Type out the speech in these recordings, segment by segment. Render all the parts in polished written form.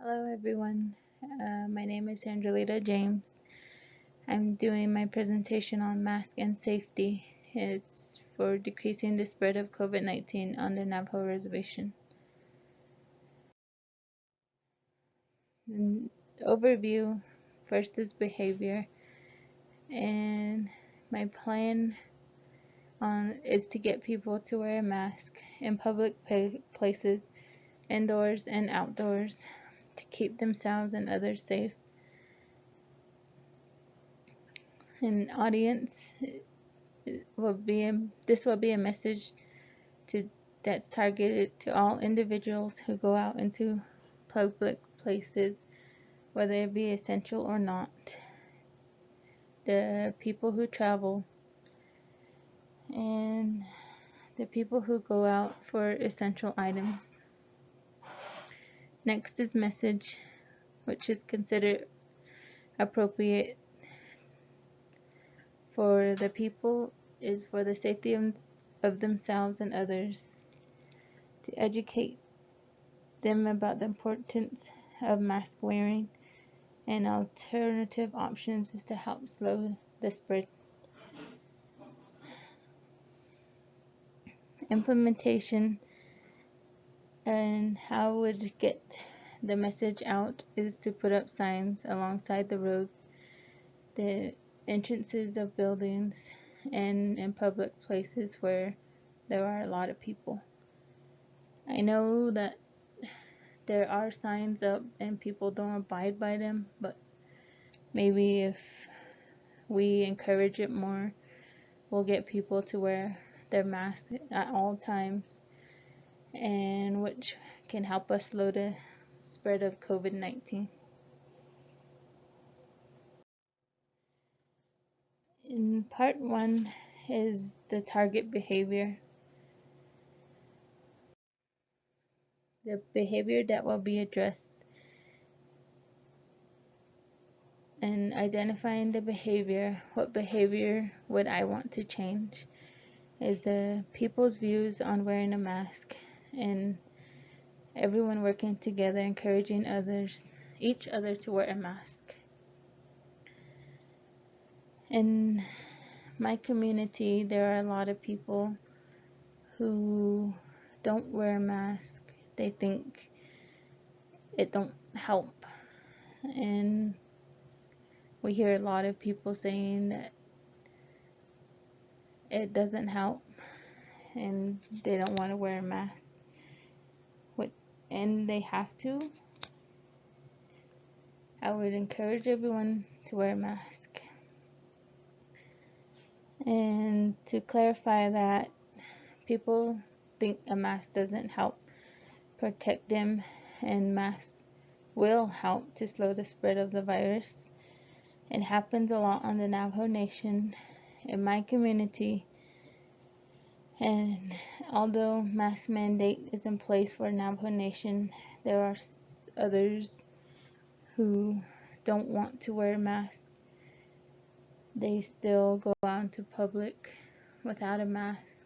Hello everyone, my name is SJames. I'm doing my presentation on mask and safety. It's for decreasing the spread of COVID-19 on the Navajo Reservation. Overview, first is behavior, and my plan is to get people to wear a mask in public places, indoors and outdoors, to keep themselves and others safe. An audience this will be a message that's targeted to all individuals who go out into public places, whether it be essential or not, the people who travel, and the people who go out for essential items. Next is message, which is considered appropriate for the people, is for the safety of themselves and others, to educate them about the importance of mask wearing and alternative options is to help slow the spread. Implementation and how would get the message out is to put up signs alongside the roads, the entrances of buildings, and in public places where there are a lot of people. I know that there are signs up and people don't abide by them, but maybe if we encourage it more, we'll get people to wear their masks at all times, and which can help us slow the spread of COVID-19. In part one is the target behavior. The behavior that will be addressed, and identifying the behavior, what behavior would I want to change, is the people's views on wearing a mask, and everyone working together, encouraging each other to wear a mask. In my community, there are a lot of people who don't wear a mask. They think it don't help, and we hear a lot of people saying that it doesn't help and they don't want to wear a mask, and they have to. I would encourage everyone to wear a mask. And to clarify that, people think a mask doesn't help protect them, and masks will help to slow the spread of the virus. It happens a lot on the Navajo Nation, in my community, and although mask mandate is in place for Navajo Nation, there are others who don't want to wear a mask. They still go out into public without a mask,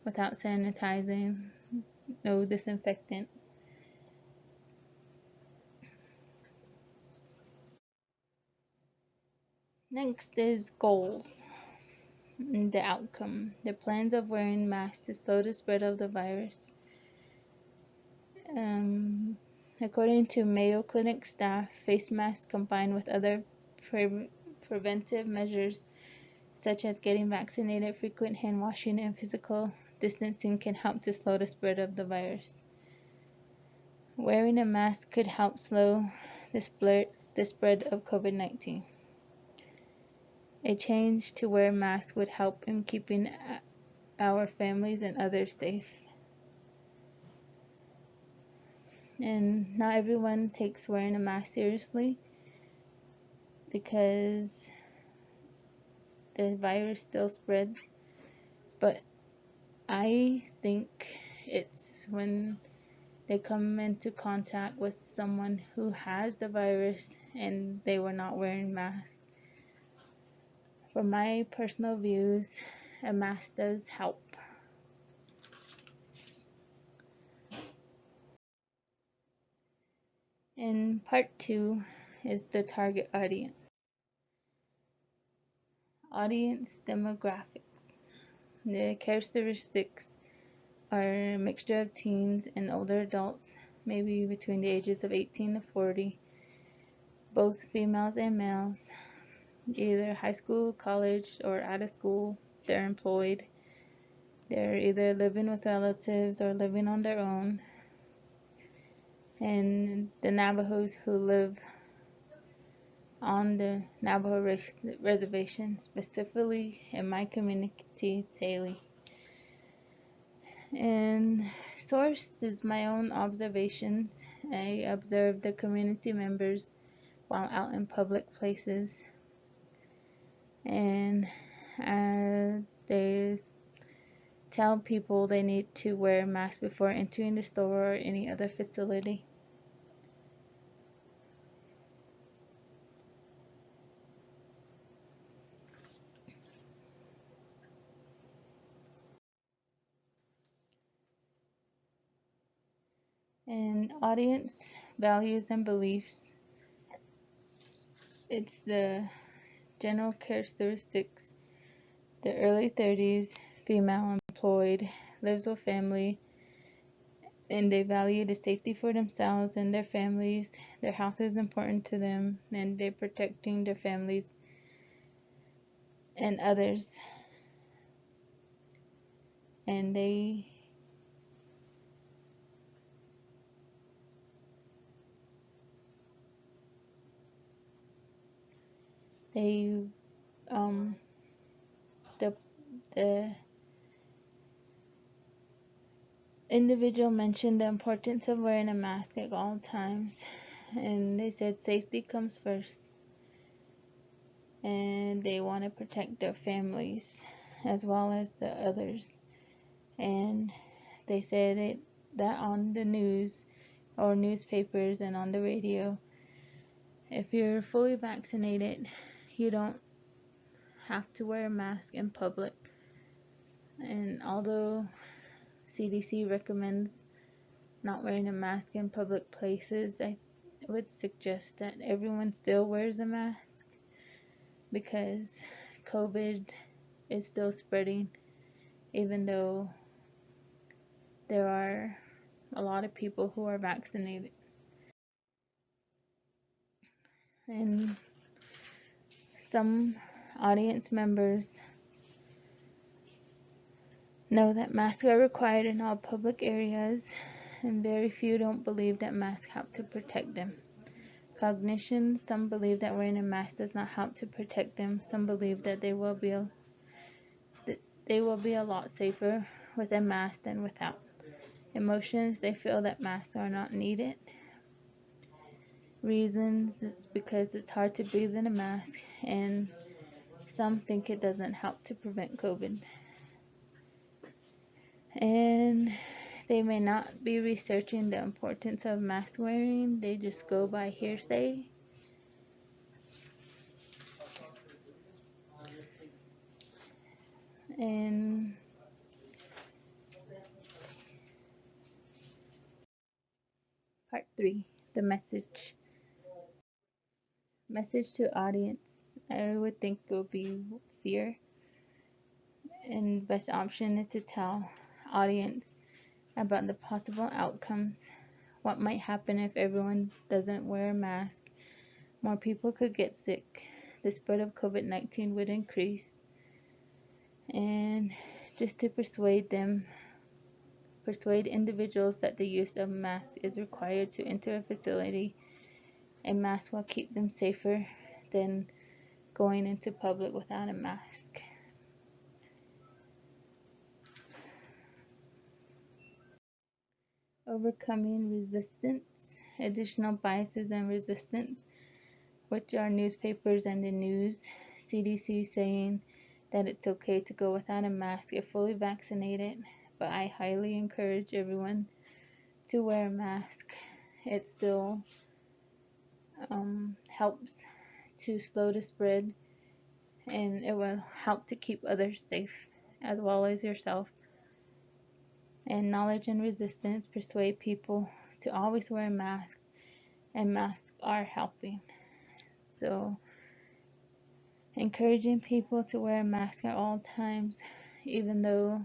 without sanitizing, no disinfectants. Next is goals and the outcome. The plans of wearing masks to slow the spread of the virus. According to Mayo Clinic staff, face masks combined with other preventive measures such as getting vaccinated, frequent hand washing, and physical distancing can help to slow the spread of the virus. Wearing a mask could help slow the spread of COVID-19. A change to wear masks would help in keeping our families and others safe. And not everyone takes wearing a mask seriously because the virus still spreads, but I think it's when they come into contact with someone who has the virus and they were not wearing masks. For my personal views, a mask does help. And part 2 is the target audience. Audience demographics. The characteristics are a mixture of teens and older adults, maybe between the ages of 18 to 40, both females and males, either high school, college, or out of school. They're employed. They're either living with relatives or living on their own. And the Navajos who live on the Navajo reservation, specifically in my community, Tsaile. And source is my own observations. I observed the community members while out in public places, and they tell people they need to wear a mask before entering the store or any other facility. And audience values and beliefs. It's the general characteristics. The early 30s, female, employed, lives with family, and they value the safety for themselves and their families. Their health is important to them, and they're protecting their families and others. And they the the individual mentioned the importance of wearing a mask at all times, and they said safety comes first, and they want to protect their families as well as the others. And they said that on the news or newspapers and on the radio, if you're fully vaccinated, you don't have to wear a mask in public. And although CDC recommends not wearing a mask in public places, I would suggest that everyone still wears a mask, because COVID is still spreading, even though there are a lot of people who are vaccinated. And some audience members know that masks are required in all public areas, and very few don't believe that masks help to protect them. Cognition, some believe that wearing a mask does not help to protect them. Some believe that they will be a lot safer with a mask than without. Emotions, they feel that masks are not needed. Reasons, it's because it's hard to breathe in a mask, and some think it doesn't help to prevent COVID. And they may not be researching the importance of mask wearing, they just go by hearsay. And part 3, the message. Message to audience. I would think it would be fear. And the best option is to tell audience about the possible outcomes. What might happen if everyone doesn't wear a mask? More people could get sick. The spread of COVID-19 would increase. And just to persuade individuals that the use of masks is required to enter a facility. A mask will keep them safer than going into public without a mask. Overcoming resistance, additional biases and resistance, which are newspapers and the news. CDC saying that it's okay to go without a mask if fully vaccinated, but I highly encourage everyone to wear a mask. It still helps to slow the spread, and it will help to keep others safe as well as yourself. And knowledge and resistance persuade people to always wear a mask, and masks are helping. So, encouraging people to wear a mask at all times, even though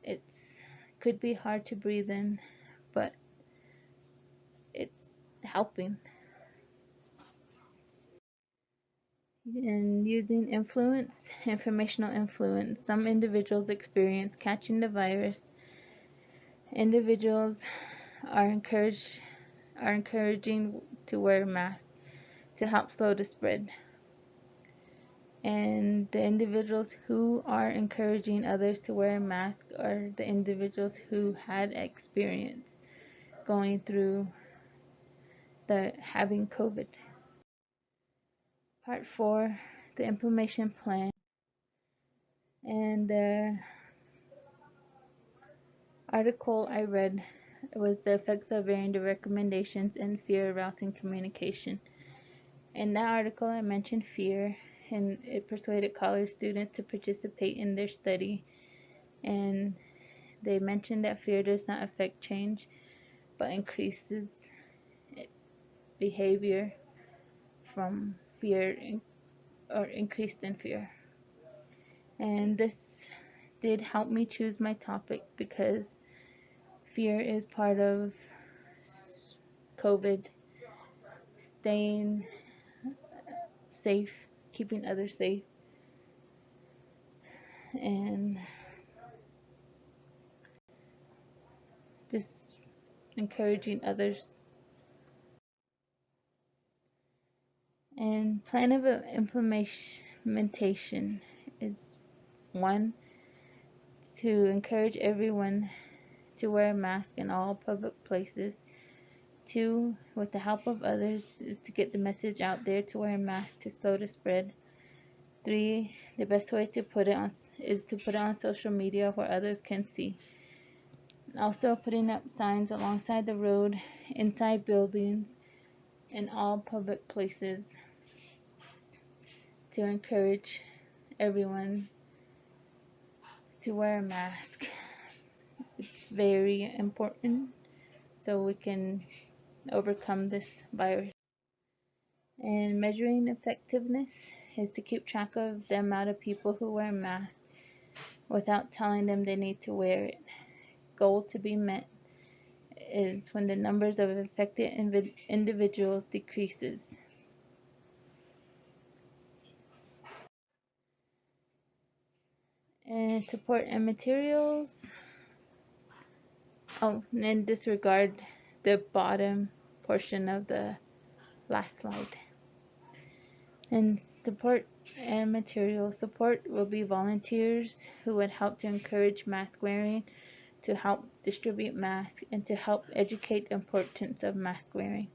it's could be hard to breathe in, but it's helping. And using informational influence. Some individuals experience catching the virus. Individuals are encouraging to wear masks to help slow the spread. And the individuals who are encouraging others to wear a mask are the individuals who had experience going through the having COVID. Part 4, the implementation plan. And the article I read was the effects of varying the recommendations and fear arousing communication. In that article, I mentioned fear, and it persuaded college students to participate in their study. And they mentioned that fear does not affect change, but increases behavior from fear or increased in fear. And this did help me choose my topic because fear is part of COVID, staying safe, keeping others safe, and just encouraging others. And plan of implementation is 1, to encourage everyone to wear a mask in all public places. 2, with the help of others, is to get the message out there to wear a mask to slow the spread. 3, the best way to put it on is to put it on social media where others can see. Also, putting up signs alongside the road, inside buildings, in all public places to encourage everyone to wear a mask. It's very important so we can overcome this virus. And measuring effectiveness is to keep track of the amount of people who wear masks without telling them they need to wear it. Goal to be met is when the numbers of infected individuals decreases. And support and materials. Oh, and disregard the bottom portion of the last slide. And support and material. Support will be volunteers who would help to encourage mask wearing, to help distribute masks, and to help educate the importance of mask wearing.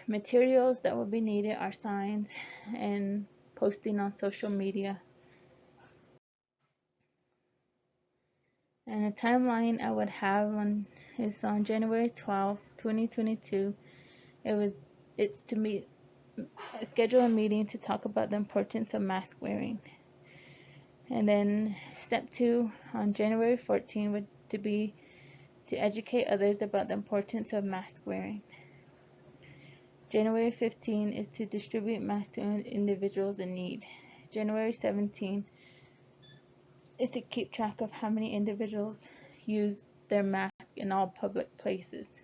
Materials that will be needed are signs and posting on social media. And a timeline I would have is on January 12, 2022. It's to meet schedule a meeting to talk about the importance of mask wearing. And then step 2 on January 14 would to be to educate others about the importance of mask wearing. January 15 is to distribute masks to individuals in need. January 17 is to keep track of how many individuals use their mask in all public places.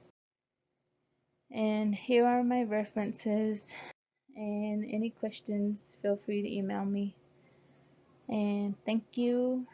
And here are my references, and any questions, feel free to email me. And thank you.